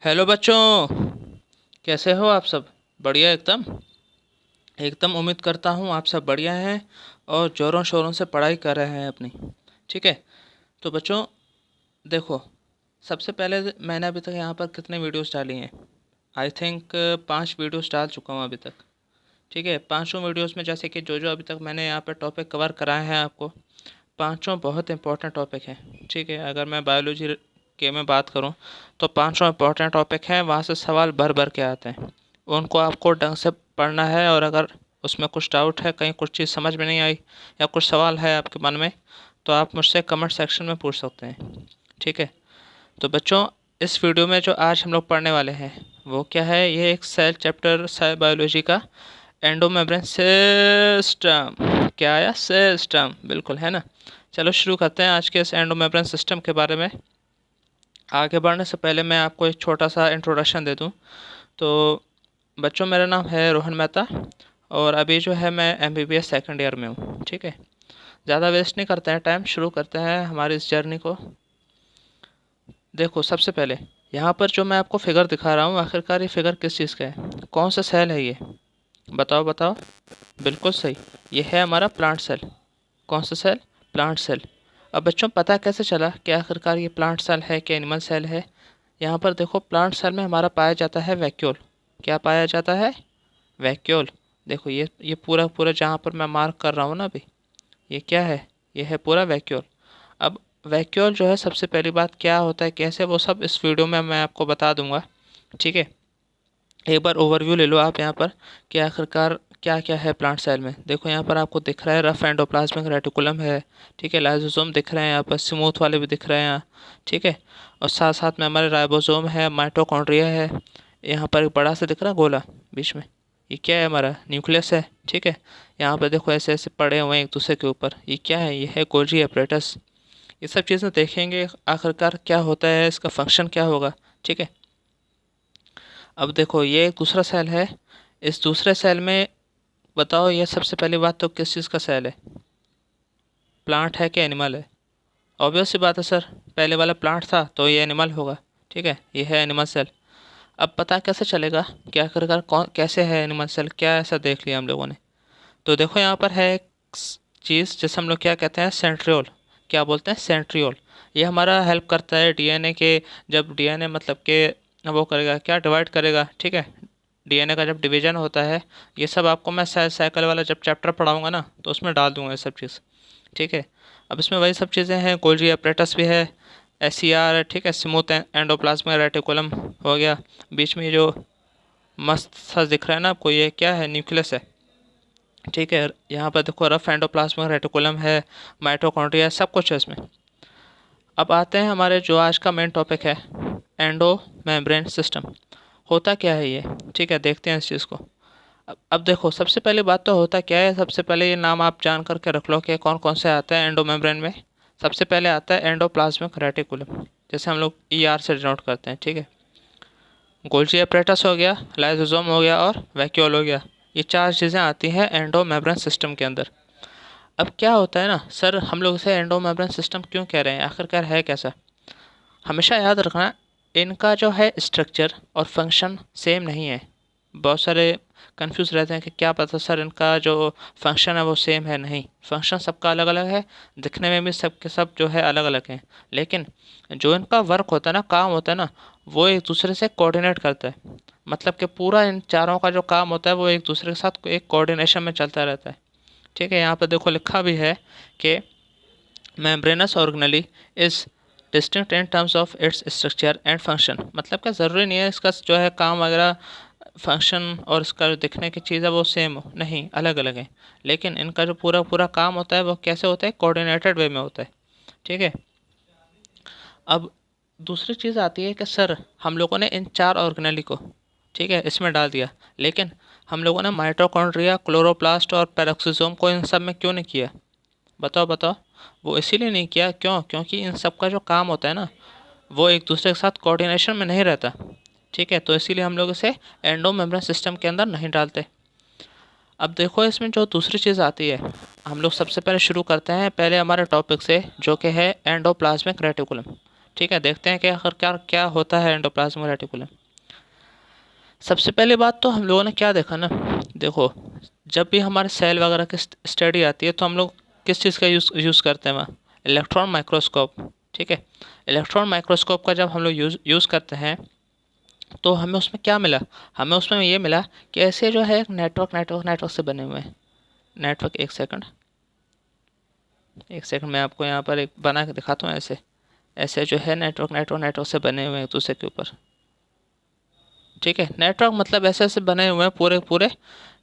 Hello बच्चों, कैसे हो आप सब? बढ़िया एकदम। एकदम उम्मीद करता हूँ आप सब बढ़िया हैं और ज़ोरों शोरों से पढ़ाई कर रहे हैं अपनी। ठीक है। तो बच्चों देखो, सबसे पहले मैंने अभी तक यहाँ पर कितने वीडियोस डाली हैं? आई थिंक 5 वीडियोस डाल चुका हूँ अभी तक। ठीक है। पाँचों वीडियोस में जैसे कि जो जो अभी तक मैंने यहाँ पर टॉपिक कवर कराए हैं आपको, पांचों बहुत इंपॉर्टेंट टॉपिक हैं। ठीक है। अगर मैं बायोलॉजी के में बात करूं तो पांचों इंपॉर्टेंट टॉपिक हैं, वहाँ से सवाल भर भर के आते हैं। उनको आपको ढंग से पढ़ना है और अगर उसमें कुछ डाउट है, कहीं कुछ चीज़ समझ में नहीं आई या कुछ सवाल है आपके मन में, तो आप मुझसे कमेंट सेक्शन में पूछ सकते हैं। ठीक है। तो बच्चों, इस वीडियो में जो आज हम लोग पढ़ने वाले हैं वो क्या है? ये एक सेल चैप्टर सेल बायोलॉजी का एंडोमेम्ब्रेन सिस्टम। क्या आया? सिस्टम, बिल्कुल है ना। चलो शुरू करते हैं आज के इस एंडोमेम्ब्रेन सिस्टम के बारे में। आगे बढ़ने से पहले मैं आपको एक छोटा सा इंट्रोडक्शन दे दूं। तो बच्चों, मेरा नाम है रोहन मेहता और अभी जो है मैं एमबीबीएस सेकंड ईयर में हूँ। ठीक है। ज़्यादा वेस्ट नहीं करते हैं टाइम, शुरू करते हैं हमारी इस जर्नी को। देखो, सबसे पहले यहाँ पर जो मैं आपको फिगर दिखा रहा हूँ, आखिरकार ये फिगर किस चीज़ का है? कौन सा सेल है ये? बताओ बताओ। बिल्कुल सही, ये है हमारा प्लांट सेल। कौन सा सेल? Plant cell. अब बच्चों, पता कैसे चला कि आखिरकार ये प्लांट सेल है कि एनिमल सेल है? यहाँ पर देखो, प्लांट सेल में हमारा पाया जाता है वैक्यूल। क्या पाया जाता है? वैक्यूल। देखो, ये पूरा पूरा जहाँ पर मैं मार्क कर रहा हूँ ना अभी, ये क्या है? ये है पूरा वैक्यूल। अब वैक्यूल जो है, सबसे पहली बात क्या होता है, कैसे, वो सब इस वीडियो में मैं आपको बता दूंगा। ठीक है। एक बार ओवरव्यू ले लो आप यहाँ पर कि आखिरकार क्या क्या है प्लांट सेल में। देखो, यहाँ पर आपको दिख रहा है रफ एंडोप्लाज्मिक रेटिकुलम है। ठीक है। लाइसोसोम दिख रहे हैं यहाँ पर, स्मूथ वाले भी दिख रहे हैं यहाँ। ठीक है। और साथ साथ में हमारे राइबोसोम है, माइटोकॉन्ड्रिया है। यहाँ पर एक बड़ा सा दिख रहा है गोला बीच में, ये क्या है? हमारा न्यूक्लियस है। ठीक है। यहाँ पर देखो ऐसे ऐसे पड़े हुए हैं एक दूसरे के ऊपर, ये क्या है? ये है गोल्जी एपरेटस। ये सब चीज़ें देखेंगे आखिरकार क्या होता है, इसका फंक्शन क्या होगा। ठीक है। अब देखो, ये एक दूसरा सेल है। इस दूसरे सेल में बताओ, ये सबसे पहली बात तो किस चीज़ का सेल है? प्लांट है कि एनिमल है? ऑब्वियस सी बात है सर, पहले वाला प्लांट था तो ये एनिमल होगा। ठीक है। ये है एनिमल सेल। अब पता कैसे चलेगा कि आखिरकार कौन कैसे है एनिमल सेल? क्या ऐसा देख लिया हम लोगों ने? तो देखो, यहाँ पर है एक चीज़ जिसे हम लोग क्या कहते हैं? सेंट्रियोल। क्या बोलते हैं? सेंट्रियोल। ये हमारा हेल्प करता है डीएनए के, जब डीएनए मतलब के वो करेगा क्या, डिवाइड करेगा। ठीक है। डीएनए का जब डिवीजन होता है, ये सब आपको मैं सेल साइकिल वाला जब चैप्टर पढ़ाऊंगा ना, तो उसमें डाल दूंगा ये सब चीज़। ठीक है। अब इसमें वही सब चीज़ें हैं, गोल्जी एपरेटस भी है, एससीआर है। ठीक है। स्मूथ एंडोप्लाज्मिक रेटिकुलम हो गया। बीच में जो मस्त सा दिख रहा है ना आपको, ये क्या है? न्यूक्लियस है। ठीक है। यहाँ पर देखो, रफ एंडोप्लाज्मिक रेटिकुलम है, माइटोकॉन्ड्रिया, सब कुछ है इसमें। अब आते हैं हमारे जो आज का मेन टॉपिक है, एंडो मेम्ब्रेन सिस्टम। होता क्या है ये? ठीक है, देखते हैं इस चीज़ को। अब देखो, सबसे पहली बात तो होता क्या है, सबसे पहले ये नाम आप जान करके रख लो कि कौन कौन से आते हैं एंडो मेम्ब्रेन में। सबसे पहले आता है एंडोप्लाज्मिक रेटिकुलम, जैसे हम लोग ईआर से डिनोट करते हैं। ठीक है। गोल्जी एपरेटस हो गया, लाइसोसोम हो गया और वैक्यूल हो गया। ये चार चीज़ें आती हैं एंडो मेम्ब्रेन सिस्टम के अंदर। अब क्या होता है ना सर, हम लोग इसे एंडो मेम्ब्रेन सिस्टम क्यों कह रहे हैं, आखिरकार है कैसा? हमेशा याद रखना, इनका जो है स्ट्रक्चर और फंक्शन सेम नहीं है। बहुत सारे कंफ्यूज रहते हैं कि क्या पता सर इनका जो फंक्शन है वो सेम है। नहीं, फंक्शन सबका अलग अलग है, दिखने में भी सब के सब जो है अलग अलग हैं, लेकिन जो इनका वर्क होता है ना, काम होता है ना, वो एक दूसरे से कोऑर्डिनेट करता है। मतलब कि पूरा इन चारों का जो काम होता है वो एक दूसरे के साथ एक कोऑर्डिनेशन में चलता रहता है। ठीक है। यहाँ पर देखो लिखा भी है कि membranes organelle is distinct in terms of its structure and function. मतलब क्या, ज़रूरी नहीं है इसका जो है काम वगैरह, फंक्शन और इसका जो दिखने की चीज़ है वो सेम हो, नहीं, अलग अलग है। लेकिन इनका जो पूरा पूरा काम होता है वो कैसे होता है? कोऑर्डिनेटेड वे में होता है। ठीक है। अब दूसरी चीज़ आती है कि सर हम लोगों ने इन चार ऑर्गेनेली को, ठीक है, इसमें डाल दिया, लेकिन हम लोगों ने माइटोकॉन्ड्रिया, क्लोरोप्लास्ट और पेरोक्सिसोम को इन सब में क्यों नहीं किया? बताओ बताओ। वो इसीलिए नहीं किया, क्यों? क्योंकि इन सब का जो काम होता है ना, वो एक दूसरे के साथ कोऑर्डिनेशन में नहीं रहता। ठीक है। तो इसीलिए हम लोग इसे एंडो मेम्ब्रेन सिस्टम के अंदर नहीं डालते। अब देखो, इसमें जो दूसरी चीज़ आती है, हम लोग सबसे पहले शुरू करते हैं पहले हमारे टॉपिक से, जो कि है एंडोप्लाज्मिक रेटिकुलम। ठीक है, देखते हैं कि आखिर क्या क्या होता है एंडोप्लाज्मिक रेटिकुलम। सबसे पहली बात तो हम लोगों ने क्या देखा ना, देखो जब भी हमारे सेल वगैरह की स्टडी आती है तो हम लोग किस चीज़ का यूज़ करते हैं वहाँ, इलेक्ट्रॉन माइक्रोस्कोप। ठीक है, इलेक्ट्रॉन माइक्रोस्कोप का जब हम लोग यूज़ करते हैं तो हमें उसमें क्या मिला, हमें उसमें ये मिला कि ऐसे जो है नेटवर्क से बने हुए हैं। नेटवर्क, एक सेकंड मैं आपको यहाँ पर एक बना के दिखाता हूँ। ऐसे ऐसे जो है नेटवर्क से बने हुए हैं एक दूसरे के ऊपर। ठीक है, नेटवर्क मतलब ऐसे ऐसे बने हुए हैं पूरे पूरे।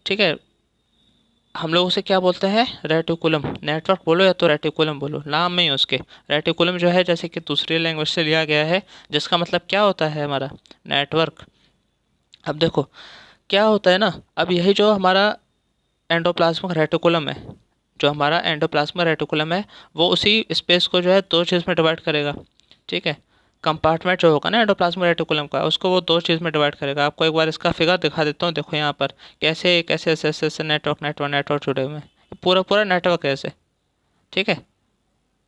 ठीक है, हम लोग उसे क्या बोलते हैं, रेटिकुलम। नेटवर्क बोलो या तो रेटिकुलम बोलो, नाम में ही उसके। रेटिकुलम जो है जैसे कि दूसरी लैंग्वेज से लिया गया है, जिसका मतलब क्या होता है हमारा, नेटवर्क। अब देखो क्या होता है ना, अब यही जो हमारा एंडोप्लाज्मिक रेटिकुलम है, जो हमारा एंडोप्लाज्मिक रेटिकुलम है, वो उसी स्पेस को जो है दो चीज़ में डिवाइड करेगा। ठीक है, कंपार्टमेंट जो होगा ना एंडोप्लाज्मिक रेटिकुलम का, उसको वो दो चीज़ में डिवाइड करेगा। आपको एक बार इसका फिगर दिखा देता हूँ। देखो यहाँ पर कैसे कैसे ऐसे ऐसे ऐसे नेटवर्क जुड़े हुए हैं, पूरा पूरा नेटवर्क है ऐसे। ठीक है,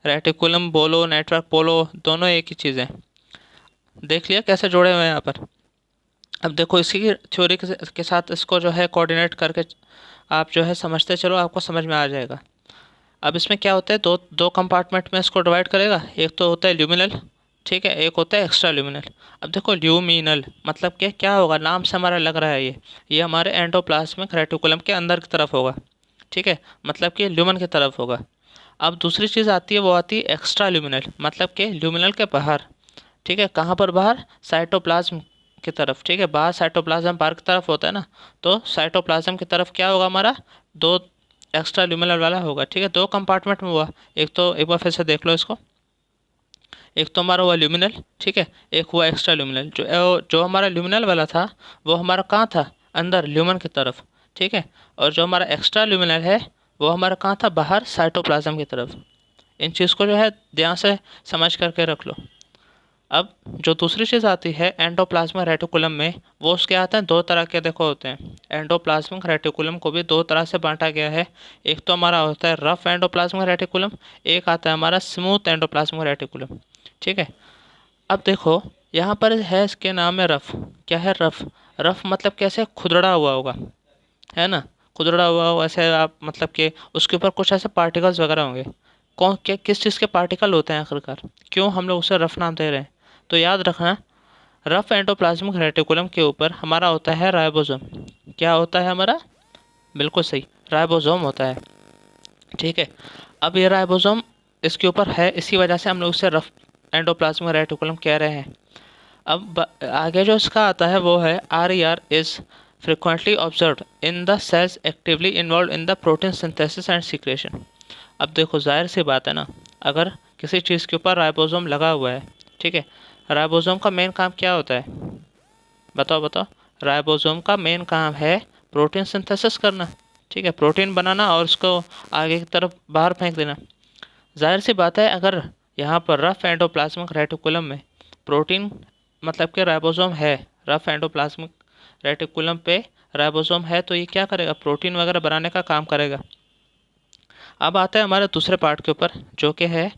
रेटिकुलम बोलो नेटवर्क बोलो, दोनों एक ही चीज़ है। देख लिया कैसे जुड़े हुए हैं यहाँ पर। अब देखो इसी की थ्योरी के साथ इसको जो है कोऑर्डिनेट करके आप जो है समझते चलो, आपको समझ में आ जाएगा। अब इसमें क्या होता है, दो दो कंपार्टमेंट में इसको डिवाइड करेगा। एक तो होता है ल्यूमिनल, ठीक है, एक होता है एक्स्ट्रा ल्यूमिनल। अब देखो ल्यूमिनल मतलब कि क्या होगा, नाम से हमारा लग रहा है ये हमारे एंडोप्लाज्मिक रेटिकुलम के अंदर की तरफ होगा। ठीक है, मतलब कि ल्यूमन की तरफ होगा। अब दूसरी चीज़ आती है, वो आती है एक्स्ट्रा ल्यूमिनल, मतलब कि ल्यूमिनल के बाहर। ठीक है, कहाँ पर बाहर, साइटोप्लाज्म की तरफ। ठीक है, बाहर साइटोप्लाज्म बाहर की तरफ होता है ना, तो साइटोप्लाज्म की तरफ क्या होगा हमारा, दो एक्स्ट्रा ल्यूमिनल वाला होगा। ठीक है, दो कंपार्टमेंट में हुआ। एक तो एक बार फिर से देख लो इसको, एक तो हमारा हुआ ल्यूमिनल, ठीक है, एक हुआ एक्स्ट्रा ल्यूमिनल। जो हमारा ल्यूमिनल वाला था वो हमारा कहाँ था, अंदर ल्यूमन की तरफ। ठीक है, और जो हमारा एक्स्ट्रा ल्यूमिनल है वो हमारा कहाँ था, बाहर साइटोप्लाज्म की तरफ। इन चीज़ को जो है ध्यान से समझ करके रख लो। अब जो दूसरी चीज़ आती है एंडोप्लाज्मिक रेटिकुलम में, वो उसके आते हैं दो तरह के, देखो होते हैं। एंडोप्लाज्मिक रेटिकुलम को भी दो तरह से बांटा गया है। एक तो हमारा होता है रफ एंडोप्लाज्मिक रेटिकुलम, एक आता है हमारा स्मूथ एंडोप्लाज्मिक रेटिकुलम। ठीक है, अब देखो यहाँ पर है इसके नाम है रफ। क्या है रफ, रफ मतलब कैसे, खुदड़ा हुआ होगा, है ना, खुदड़ा हुआ हो ऐसे। आप मतलब कि उसके ऊपर कुछ ऐसे पार्टिकल्स वगैरह होंगे। कौन क्या किस चीज़ के पार्टिकल होते हैं आखिरकार, क्यों हम लोग उसे रफ नाम दे रहे हैं, तो याद रखना रफ एंडोप्लाज्मिक रेटिकुलम के ऊपर हमारा होता है राइबोसोम। क्या होता है हमारा, बिल्कुल सही, राइबोसोम होता है। ठीक है, अब ये राइबोसोम इसके ऊपर है, इसी वजह से हम लोग इसे रफ एंडोप्लाज्मिक रेटिकुलम कह रहे हैं। अब आगे जो इसका आता है वो है RER is frequently observed in the cells actively involved in the protein synthesis and secretion। अब देखो जाहिर सी बात है ना, अगर किसी चीज़ के ऊपर राइबोसोम लगा हुआ है, ठीक है, राइबोसोम का मेन काम क्या होता है, बताओ बताओ। राइबोसोम का मेन काम है प्रोटीन सिंथेसिस करना। ठीक है, प्रोटीन बनाना और उसको आगे की तरफ बाहर फेंक देना। जाहिर सी बात है, अगर यहाँ पर रफ एंडोप्लाज्मिक रेटिकुलम में प्रोटीन मतलब कि राइबोसोम है, रफ एंडोप्लाज्मिक रेटिकुलम पे राइबोसोम है, तो ये क्या करेगा, प्रोटीन वगैरह बनाने का काम करेगा। अब आता है हमारे दूसरे पार्ट के ऊपर, जो कि है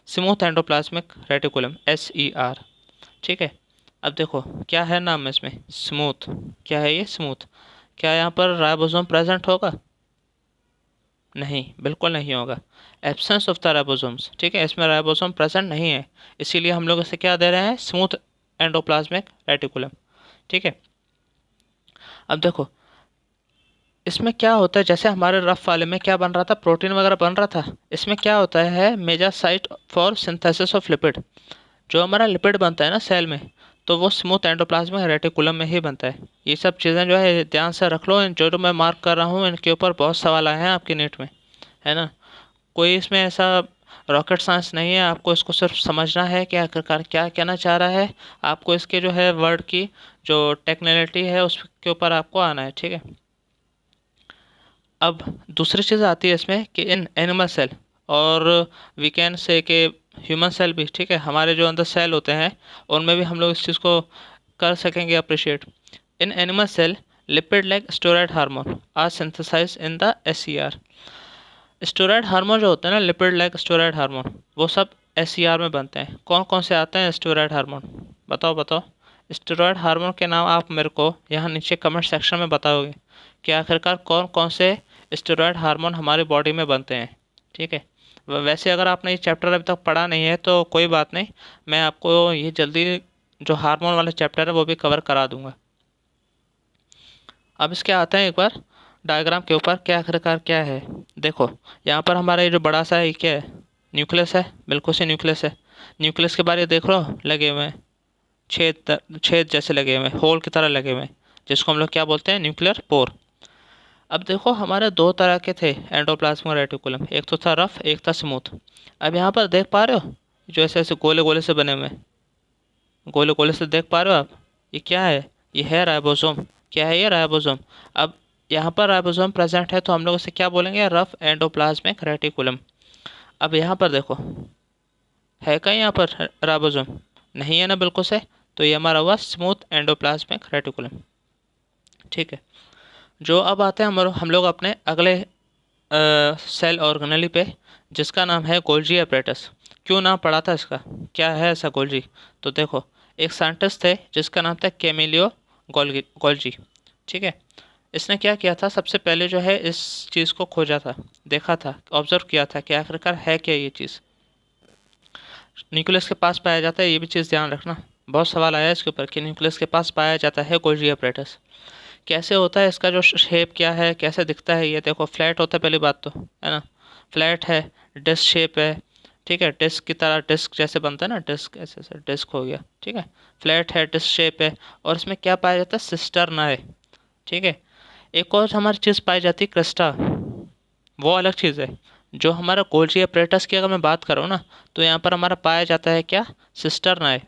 स्मूथ एंडोप्लाज्मिक रेटिकुलम, SER। ठीक है, अब देखो क्या है नाम में इसमें, स्मूथ। क्या है ये, स्मूथ। क्या यहाँ पर राइबोसोम प्रेजेंट होगा, नहीं, बिल्कुल नहीं होगा। Absence of the ribosomes. ठीक है, इसमें राइबोसोम प्रेजेंट नहीं है, इसीलिए हम लोग इसे क्या दे रहे हैं, स्मूथ एंडोप्लाज्मिक रेटिकुलम। ठीक है, अब देखो इसमें क्या होता है, जैसे हमारे रफ वाले में क्या बन रहा था, प्रोटीन वगैरह बन रहा था, इसमें क्या होता है, major site for synthesis of lipid. जो हमारा लिपिड बनता है ना सेल में, तो वो स्मूथ एंडोप्लाज्मिक रेटिकुलम में ही बनता है। ये सब चीज़ें जो है ध्यान से रख लो, इन जो मैं मार्क कर रहा हूँ इनके ऊपर बहुत सवाल आए हैं आपके नेट में, है ना। कोई इसमें ऐसा रॉकेट साइंस नहीं है, आपको इसको सिर्फ समझना है कि आखिरकार क्या कहना चाह रहा है। आपको इसके जो है वर्ड की जो टेक्निकलिटी है उसके ऊपर आपको आना है। ठीक है, अब दूसरी चीज़ आती है इसमें कि इन एनिमल सेल, और वी कैन से कि ह्यूमन सेल भी, ठीक है, हमारे जो अंदर सेल होते हैं उनमें भी हम लोग इस चीज़ को कर सकेंगे appreciate. In animal cell lipid like steroid hormone are synthesize in the SER। Steroid hormone जो होता है ना, लिपिड लाइक स्टेरॉयड हार्मोन, वो सब SCR में बनते हैं। कौन कौन से आते हैं स्टेरॉयड हार्मोन? बताओ बताओ, स्टेरॉयड हार्मोन के नाम आप मेरे को यहाँ नीचे कमेंट सेक्शन में बताओगे कि आखिरकार कौन कौन से स्टेरॉयड हार्मोन हमारी बॉडी में बनते हैं। ठीक है, वैसे अगर आपने ये चैप्टर अभी तक पढ़ा नहीं है तो कोई बात नहीं, मैं आपको ये जल्दी जो हार्मोन वाला चैप्टर है वो भी कवर करा दूंगा। अब इसके आते हैं एक बार डायग्राम के ऊपर, क्या आखिरकार क्या है। देखो यहाँ पर हमारा ये जो बड़ा सा है क्या है, न्यूक्लियस है, बिल्कुल से न्यूक्लियस है। न्यूक्लियस के बारे देख लो, लगे हुए हैं छेद जैसे लगे हुए हैं, होल की तरह लगे हुए हैं, जिसको हम लोग क्या बोलते हैं, न्यूक्लियर पोर। अब देखो हमारे दो तरह के थे एंडोप्लाज्मिक रेटिकुलम, एक तो था रफ, एक था स्मूथ। अब यहाँ पर देख पा रहे हो जो ऐसे ऐसे गोले गोले से बने हुए हैं, गोले गोले से देख पा रहे हो आप, ये क्या है, ये है राइबोसोम। क्या है ये, राइबोसोम। अब यहाँ पर राइबोसोम प्रेजेंट है तो हम लोग इसे क्या बोलेंगे, रफ एंडोप्लाज्मिक रेटिकुलम। अब यहाँ पर देखो है कहीं यहाँ पर राइबोसोम, नहीं है ना बिल्कुल से, तो ये हमारा हुआ स्मूथ एंडोप्लाज्मिक रेटिकुलम। ठीक है, जो अब आते हैं हम लोग अपने अगले सेल ऑर्गेनेली पे, जिसका नाम है गोल्जी एपरेटस। क्यों नाम पड़ा था इसका, क्या है ऐसा गोल्जी? तो देखो एक साइंटिस्ट थे जिसका नाम था कैमिलियो गोल्जी। ठीक है, इसने क्या किया था, सबसे पहले जो है इस चीज़ को खोजा था, देखा था, ऑब्जर्व किया था कि आखिरकार है क्या ये चीज़। न्यूक्लियस के पास पाया जाता है, ये भी चीज़ ध्यान रखना, बहुत सवाल आया है इसके ऊपर कि न्यूक्लियस के पास पाया जाता है गोल्जी एपरेटस। कैसे होता है, इसका जो शेप क्या है, कैसे दिखता है, ये देखो फ्लैट होता है पहली बात तो, है ना, फ्लैट है, डिस्क शेप है। ठीक है, डिस्क की तरह, डिस्क जैसे बनता है ना, डिस्क ऐसे ऐसे डिस्क हो गया। ठीक है, फ्लैट है, डिस्क शेप है, और इसमें क्या पाया जाता है, सिस्टर्न है। ठीक है, एक और हमारी चीज़ पाई जाती है क्रिस्टा, वो अलग चीज़ है। जो हमारा गोल्जी एपरेटस की अगर मैं बात करूँ ना, तो यहाँ पर हमारा पाया जाता है क्या, सिस्टर्न है।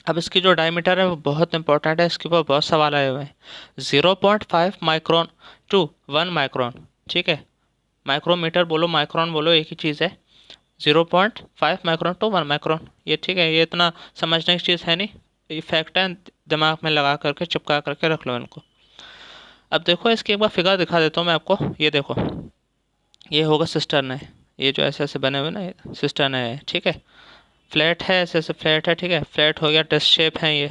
अब इसकी जो डायमीटर है वो बहुत इंपॉर्टेंट है, इसके ऊपर बहुत सवाल आए हुए हैं। 0.5 माइक्रोन टू 1 माइक्रोन। ठीक है, माइक्रोमीटर बोलो माइक्रोन बोलो एक ही चीज़ है। 0.5 माइक्रोन टू 1 माइक्रोन, ये ठीक है, ये इतना समझने की चीज़ है नहीं, ये फैक्ट है, दिमाग में लगा करके चिपका करके रख लो इनको। अब देखो इसकी एक बार फिगर दिखा देता हूँ मैं आपको, ये देखो ये होगा सिस्टर्न है, ये जो ऐसे ऐसे बने हुए ना, ये सिस्टर्न है। ठीक है, फ्लैट है, ऐसे ऐसे फ्लैट है। ठीक है, फ्लैट हो गया, डिस्क शेप है, ये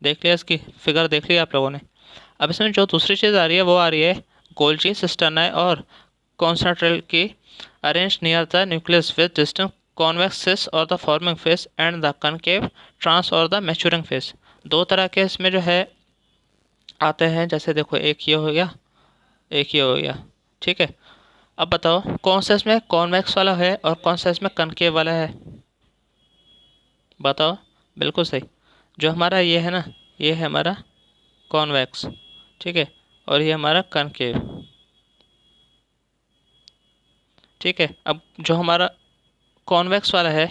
देख लिया, इसकी फिगर देख लिया आप लोगों ने। अब इसमें जो दूसरी चीज़ आ रही है वो आ रही है गोल्जी सिस्टर्नाई और कॉन्सेंट्रेट की arrange near the nucleus with distant convex cis or the forming face and the concave trans or the maturing face. दो तरह के इसमें जो है आते हैं, जैसे देखो एक ये हो गया, एक ये हो गया। ठीक है, अब बताओ कौन सा इसमें कॉन्वेक्स वाला है और कौन सा इसमें कनकेव वाला है, बताओ। बिल्कुल सही, जो हमारा ये है ना, ये है हमारा कॉन्वेक्स। ठीक है, और ये हमारा कनकेव। ठीक है, अब जो हमारा कॉन्वेक्स वाला है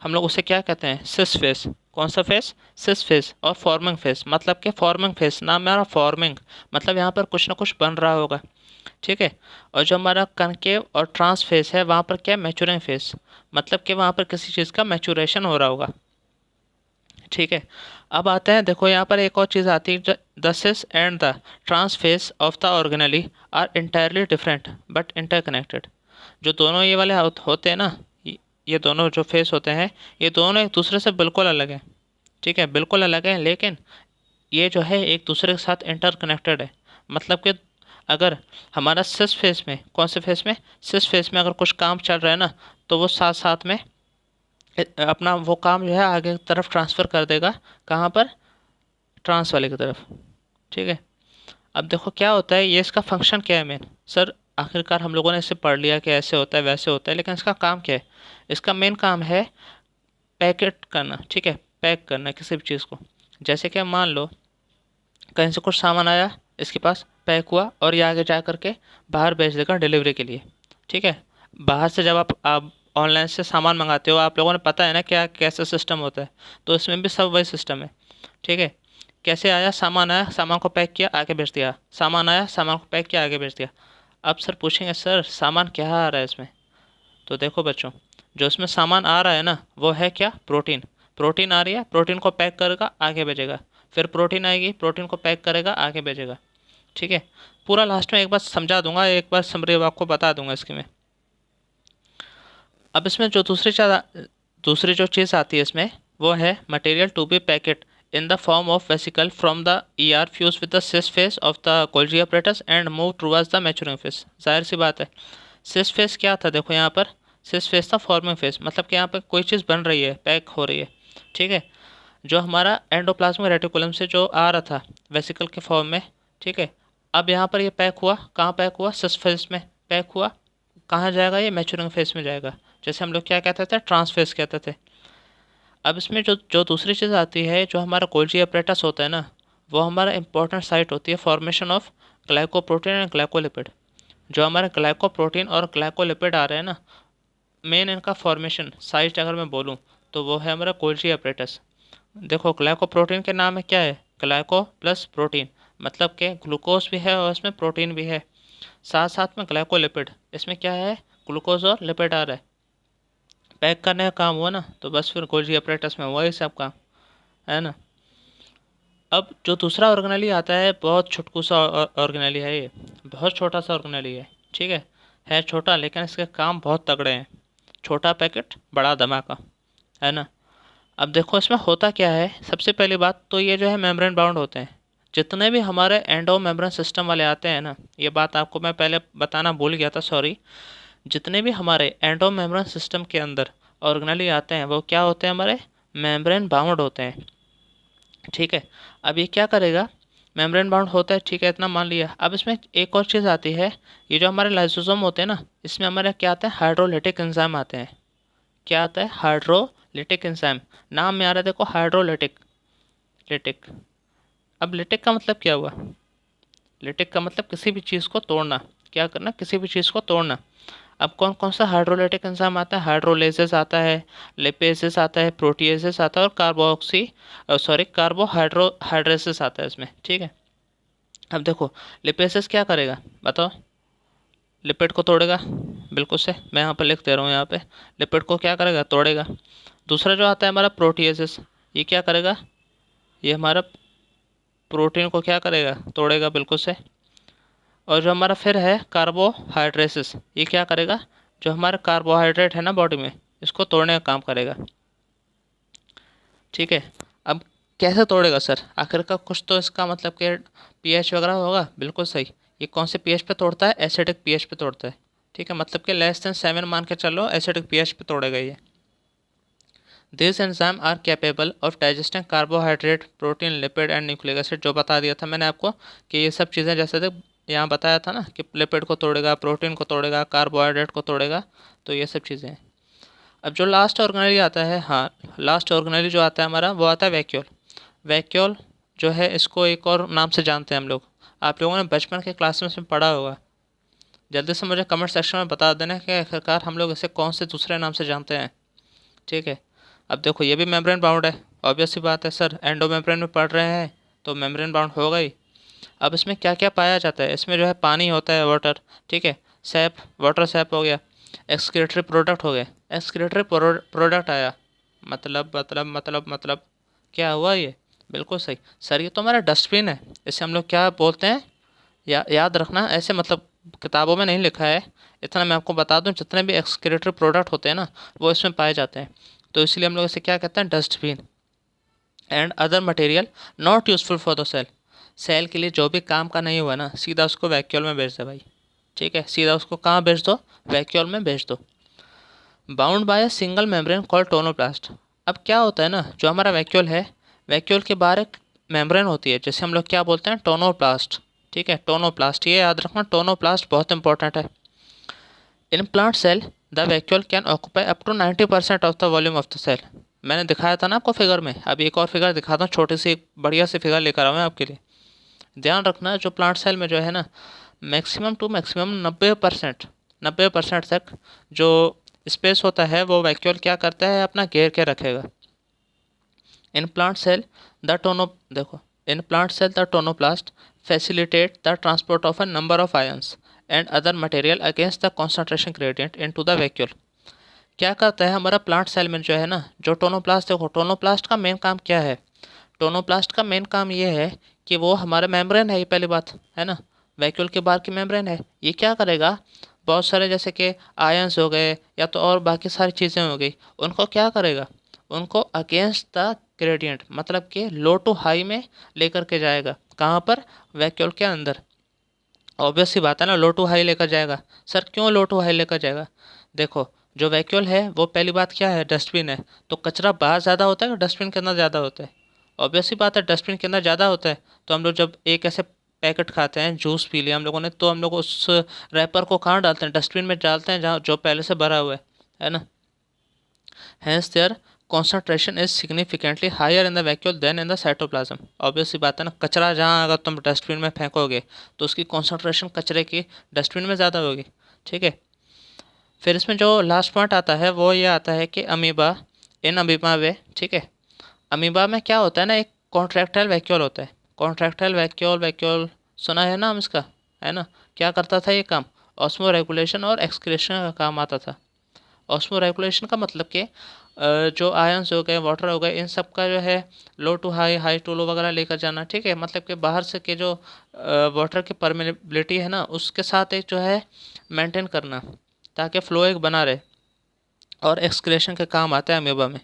हम लोग उसे क्या कहते हैं, सिस फेस। कौन सा फेस, सिस फेस। और फॉर्मिंग फेस, मतलब क्या, फॉर्मिंग फेस, नाम मेरा फॉर्मिंग, मतलब यहाँ पर कुछ ना कुछ बन रहा होगा। ठीक है, और जो हमारा कनकेव और ट्रांस फेस है वहाँ पर क्या, मैच्योरिंग फेस, मतलब कि वहाँ पर किसी चीज़ का मैच्योरेशन हो रहा होगा। ठीक है, अब आते हैं, देखो यहाँ पर एक और चीज़ आती है, the cis and the trans face of the organelle are entirely different but interconnected. जो दोनों ये वाले होते हैं ना, ये दोनों जो फेस होते हैं, ये दोनों एक दूसरे से बिल्कुल अलग हैं। ठीक है, बिल्कुल अलग हैं, लेकिन ये जो है एक दूसरे के साथ इंटरकनेक्टेड है। मतलब कि अगर हमारा सिस फेस में, कौन से फेस में, सिस फेस में अगर कुछ काम चल रहा है ना, तो वो साथ साथ में अपना वो काम जो है आगे की तरफ ट्रांसफ़र कर देगा, कहाँ पर, ट्रांस वाले की तरफ। ठीक है, अब देखो क्या होता है, ये इसका फंक्शन क्या है मेन, सर आखिरकार हम लोगों ने इसे पढ़ लिया कि ऐसे होता है वैसे होता है, लेकिन इसका काम क्या है, इसका मेन काम है पैकेट करना। ठीक है, पैक करना किसी भी चीज़ को, जैसे कि मान लो कहीं से कुछ सामान आया इसके पास, पैक हुआ, और ये आगे जा करके बाहर भेज देगा डिलीवरी के लिए। ठीक है, बाहर से जब आप ऑनलाइन से सामान मंगाते हो, आप लोगों ने पता है ना क्या कैसा सिस्टम होता है, तो इसमें भी सब वही सिस्टम है। ठीक है, कैसे आया, सामान आया, सामान को पैक किया, आगे भेज दिया, सामान आया, सामान को पैक किया, आगे भेज दिया। अब सर पूछेंगे सर सामान क्या आ रहा है इसमें, तो देखो बच्चों, जो इसमें सामान आ रहा है ना वो है क्या, प्रोटीन। प्रोटीन आ रही है, प्रोटीन को पैक करेगा, आगे भेजेगा, फिर प्रोटीन आएगी, प्रोटीन को पैक करेगा, आगे भेजेगा। ठीक है, पूरा लास्ट में एक बार समझा दूंगा, एक बार समरी आपको बता दूंगा इसकी मैं। अब इसमें जो दूसरी दूसरी जो चीज़ आती है इसमें वो है material to be packet in the form of vesicle from the ER fuse with the cis face of the Golgi apparatus and move towards the maturing face. जाहिर सी बात है, सिस फेस क्या था, देखो यहाँ पर सिस फेस था फॉर्मिंग फेस, मतलब कि यहाँ पर कोई चीज़ बन रही है, पैक हो रही है, ठीक है। जो हमारा एंडोप्लाज्मिक रेटिकुलम से जो आ रहा था वेसिकल के फॉर्म में, ठीक है, अब यहाँ पर ये पैक हुआ, कहाँ पैक हुआ, सिस फेस में पैक हुआ, कहाँ जाएगा, ये मैच्योरिंग फेस में जाएगा, जैसे हम लोग क्या कहते थे, ट्रांसफेस कहते थे। अब इसमें जो जो दूसरी चीज़ आती है, जो हमारा गोल्जी apparatus होता है ना, वो हमारा इंपॉर्टेंट साइट होती है formation of glycoprotein and glycolipid. जो हमारे ग्लाइकोप्रोटीन और ग्लाइकोलिपिड आ रहे हैं ना, मेन इनका फॉर्मेशन साइट अगर मैं बोलूँ तो वो है हमारा गोल्जी apparatus। देखो ग्लाइकोप्रोटीन के नाम में क्या है, ग्लाइको प्लस प्रोटीन, मतलब कि ग्लूकोज भी है और इसमें प्रोटीन भी है, साथ साथ में ग्लाइकोलिपिड, इसमें क्या है, ग्लूकोज और लिपिड आ रहा है, पैक करने का काम हुआ ना, तो बस फिर गोल्जी apparatus में वही सब काम है ना। अब जो दूसरा ऑर्गेनेली आता है, बहुत छुटकू सा ऑर्गेनेली है, ये बहुत छोटा सा ऑर्गेनेली है, ठीक है छोटा, लेकिन इसके काम बहुत तगड़े हैं। छोटा पैकेट बड़ा धमाका, है ना। अब देखो इसमें होता क्या है, सबसे पहली बात तो ये जो है मेम्ब्रेन बाउंड होते हैं। जितने भी हमारे एंडो मेम्ब्रेन सिस्टम वाले आते हैं ना, ये बात आपको मैं पहले बताना भूल गया था, सॉरी। जितने भी हमारे एंडो मेम्ब्रेन सिस्टम के अंदर ऑर्गेनेली आते हैं वो क्या होते हैं, हमारे मेम्ब्रेन बाउंड होते हैं, ठीक है। अब ये क्या करेगा, मेम्ब्रेन बाउंड होता है, ठीक है, इतना मान लिया। अब इसमें एक और चीज़ आती है, ये जो हमारे लाइसोसोम होते हैं ना, इसमें हमारे क्या आता है, हाइड्रोलिटिक एंजाइम आते हैं। क्या आता है, हाइड्रोलिटिक एंजाइम, नाम में आ रहा है देखो, हाइड्रोलिटिक, लिटिक। अब लिटिक का मतलब क्या हुआ, लिटिक का मतलब किसी भी चीज़ को तोड़ना, क्या करना, किसी भी चीज़ को तोड़ना। अब कौन कौन सा हाइड्रोलाइटिक एंजाइम आता है, हाइड्रोलेजेस आता है, लिपेजेस आता है, प्रोटीएजेस आता है, और कार्बोहाइड्रेसिस आता है इसमें, ठीक है। अब देखो लिपेजेस क्या करेगा, बताओ, लिपिड को तोड़ेगा, बिल्कुल से मैं यहाँ पर लिख दे रहा हूँ, यहाँ पे लिपिड को क्या करेगा, तोड़ेगा। दूसरा जो आता है हमारा प्रोटीएजेस, ये क्या करेगा, ये हमारा प्रोटीन को क्या करेगा, तोड़ेगा, बिल्कुल से। और जो हमारा फिर है कार्बोहाइड्रेसिस, ये क्या करेगा, जो हमारा कार्बोहाइड्रेट है ना बॉडी में, इसको तोड़ने का काम करेगा, ठीक है। अब कैसे तोड़ेगा सर, आखिर का कुछ तो इसका मतलब कि पीएच वगैरह होगा, बिल्कुल सही। ये कौन से पीएच पे तोड़ता है, एसिडिक पीएच पे तोड़ता है, ठीक है, मतलब कि <7 मान के चलो, एसिडिक पीएच पे तोड़ेगा ये। This enzyme are capable of digesting carbohydrate, protein, lipid and nucleic acid, जो बता दिया था मैंने आपको कि ये सब चीज़ें, जैसे थे यहाँ बताया था ना कि लिपिड को तोड़ेगा, प्रोटीन को तोड़ेगा, कार्बोहाइड्रेट को तोड़ेगा, तो ये सब चीज़ें हैं। अब जो लास्ट ऑर्गेनेली आता है, हाँ, लास्ट ऑर्गेनेली जो आता है हमारा, वो आता है वैक्यूल। वैक्यूल जो है, इसको एक और नाम से जानते हैं हम लोग, आप लोगों ने बचपन के क्लास में पढ़ा होगा। जल्दी से मुझे कमेंट सेक्शन में बता देना कि आखिरकार हम लोग इसे कौन से दूसरे नाम से जानते हैं, ठीक है। अब देखो ये भी मेम्ब्रेन बाउंड है, ऑब्वियस सी बात है सर, एंडो मेम्ब्रेन में पढ़ रहे हैं तो मेम्ब्रेन बाउंड होगा ही। अब इसमें क्या क्या पाया जाता है, इसमें जो है पानी होता है, वाटर, ठीक है, सैप, वाटर सैप हो गया, एक्सक्रीटरी प्रोडक्ट हो गए, एक्सक्रीटरी प्रोडक्ट आया, मतलब क्या हुआ ये, बिल्कुल सही सर, ये तो हमारा डस्टबिन है, इसे हम लोग क्या बोलते हैं, याद रखना, ऐसे मतलब किताबों में नहीं लिखा है, इतना मैं आपको बता दूं, जितने भी एक्सक्रीटरी प्रोडक्ट होते हैं ना, वो इसमें पाए जाते हैं, तो इसलिए हम लोग इसे क्या कहते हैं, dustbin. And other material not useful for the cell, cell के लिए जो भी काम का नहीं हुआ ना, सीधा उसको वैक्यूल में भेज दे भाई, ठीक है, सीधा उसको कहाँ भेज दो, वैक्यूल में भेज दो। Bound by a single membrane called tonoplast. अब क्या होता है ना, जो हमारा वैक्यूल है, वैक्यूल के बाहर एक मेम्ब्रेन होती है, जैसे हम लोग क्या बोलते हैं, टोनोप्लास्ट, ठीक है, टोनोप्लास्ट, ये याद रखना, टोनोप्लास्ट बहुत इंपॉर्टेंट है। In plant cell the vacuole can occupy up to 90% of the volume of the cell. मैंने दिखाया था ना आपको फिगर में, अब एक और फिगर दिखाता हूँ, छोटी सी बढ़िया सी फिगर लेकर आऊँ मैं आपके लिए। ध्यान रखना, जो प्लांट सेल में जो है ना, मैक्सिमम टू मैक्सिमम 90% तक जो स्पेस होता है, वो वैक्यूल क्या करता है, अपना घेर के रखेगा। In plant cell the tonoplast facilitate the transport of a number of ions and other material against the concentration gradient into the vacuole. क्या करता है हमारा प्लांट सेल में जो है ना, जो टोनोप्लास्ट, देखो टोनोप्लास्ट का मेन काम क्या है, टोनोप्लास्ट का मेन काम ये है कि वो हमारा मेम्ब्रेन है, ये पहली बात है ना, वैक्यूल के बाहर की मेम्ब्रेन है, ये क्या करेगा, बहुत सारे जैसे कि आयंस हो गए या तो और बाकी सारी चीज़ें हो गई, उनको क्या करेगा, उनको अगेंस्ट द ग्रेडियंट मतलब कि लो टू हाई में लेकर के जाएगा। कहाँ पर, वैक्यूल के अंदर। ऑब्वियस सी बात है ना, लो टू हाई लेकर जाएगा। सर क्यों लो टू हाई लेकर जाएगा? देखो, जो वैक्यूल है वो पहली बात क्या है, डस्टबिन है। तो कचरा बाहर ज़्यादा होता है और डस्टबिन के अंदर ज़्यादा होता है? ऑब्वियस सी बात है, डस्टबिन के अंदर ज़्यादा होता है। तो हम लोग जब एक ऐसे पैकेट खाते हैं, जूस पी लिया हम लोगों ने, तो हम लोग उस रैपर को कहाँ डालते हैं, डस्टबिन में डालते हैं जहाँ जो पहले से भरा हुआ है ना। Hence their concentration is significantly higher in the vacuole than in the cytoplasm। Obvious सी बात है ना, कचरा जहाँ अगर तुम डस्टबिन में फेंकोगे तो उसकी कॉन्सेंट्रेशन कचरे की डस्टबिन में ज़्यादा होगी। ठीक है, फिर इसमें जो लास्ट पॉइंट आता है वो ये आता है कि अमीबा इन अमीबा वे। ठीक है, अमीबा में क्या होता है ना, एक कॉन्ट्रैक्टाइल वैक्यूल होता है। कॉन्ट्रैक्टाइल वैक्यूल, वैक्यूल सुना है नाम इसका, है ना। क्या करता था ये काम, ऑस्मो रेगुलेशन और एक्सक्रेशन का काम आता था। ऑस्मो रेगुलेशन का मतलब कि जो आयंस हो गए, वाटर हो गए, इन सब का जो है लो to high, high to low वगैरह लेकर जाना। ठीक है, मतलब कि बाहर से के जो वाटर की परमेबिलिटी है ना, उसके साथ एक जो है मेंटेन करना ताकि फ्लो एक बना रहे, और एक्सक्रेशन के काम आता है अमीबा में।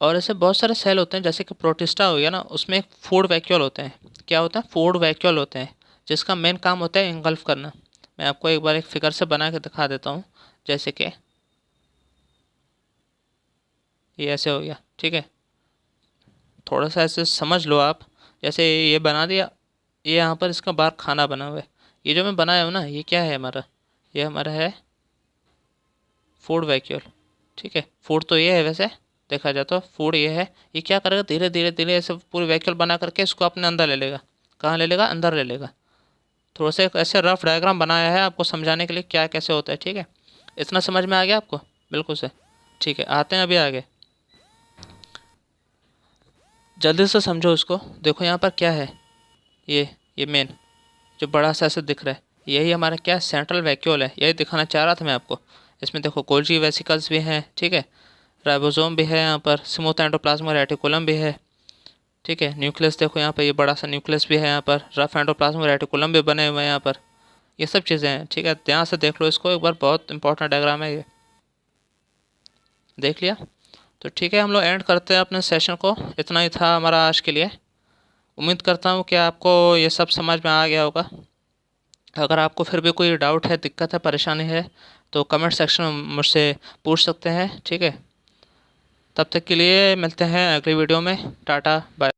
और ऐसे बहुत सारे सेल होते हैं, जैसे कि प्रोटिस्टा हो गया ना, उसमें एक फूड वैक्यूल होते हैं। क्या होता है, फूड वैक्यूल होते हैं, जिसका मेन काम होता है इंगल्फ करना। मैं आपको एक बार एक फिगर से बना के दिखा देता हूँ, जैसे कि ये ऐसे हो गया। ठीक है, थोड़ा सा ऐसे समझ लो आप, जैसे ये बना दिया, ये यहाँ पर इसका बाहर खाना बना हुआ है। ये जो मैं बनाया हूँ ना, ये क्या है हमारा, ये हमारा है फूड वैक्यूल। ठीक है, फूड तो ये है वैसे देखा जाए तो, फूड ये है। ये क्या करेगा, धीरे धीरे धीरे ऐसे पूरी वैक्यूल बना करके इसको अपने अंदर ले लेगा। कहाँ ले लेगा, अंदर ले लेगा। थोड़ा सा एक ऐसे रफ डायग्राम बनाया है आपको समझाने के लिए क्या कैसे होता है। ठीक है, इतना समझ में आ गया आपको, बिल्कुल से। ठीक है, आते हैं अभी आगे, जल्दी से समझो इसको। देखो यहाँ पर क्या है, ये मेन जो बड़ा सा ऐसे दिख रहा है, यही हमारा क्या सेंट्रल वैक्यूल है। यही दिखाना चाह रहा था मैं आपको। इसमें देखो गोल्जी वेसिकल्स भी हैं, ठीक है, राइबोसोम भी है यहाँ पर, स्मूथ एंडोप्लाज्मिक रेटिकुलम भी है। ठीक है, न्यूक्लियस देखो यहाँ पर, ये बड़ा सा न्यूक्लियस भी है यहाँ पर, रफ एंडोप्लाज्मिक रेटिकुलम भी बने हुए हैं यहाँ पर। ये सब चीज़ें हैं। ठीक है, ध्यान से देख लो इसको एक बार, बहुत इंपॉर्टेंट डायग्राम है ये। देख लिया तो ठीक है, हम लोग एंड करते हैं अपने सेशन को। इतना ही था हमारा आज के लिए। उम्मीद करता हूँ कि आपको ये सब समझ में आ गया होगा। अगर आपको फिर भी कोई डाउट है, दिक्कत है, परेशानी है, तो कमेंट सेक्शन में मुझसे पूछ सकते हैं। ठीक है, तब तक के लिए मिलते हैं अगली वीडियो में। Tata bye.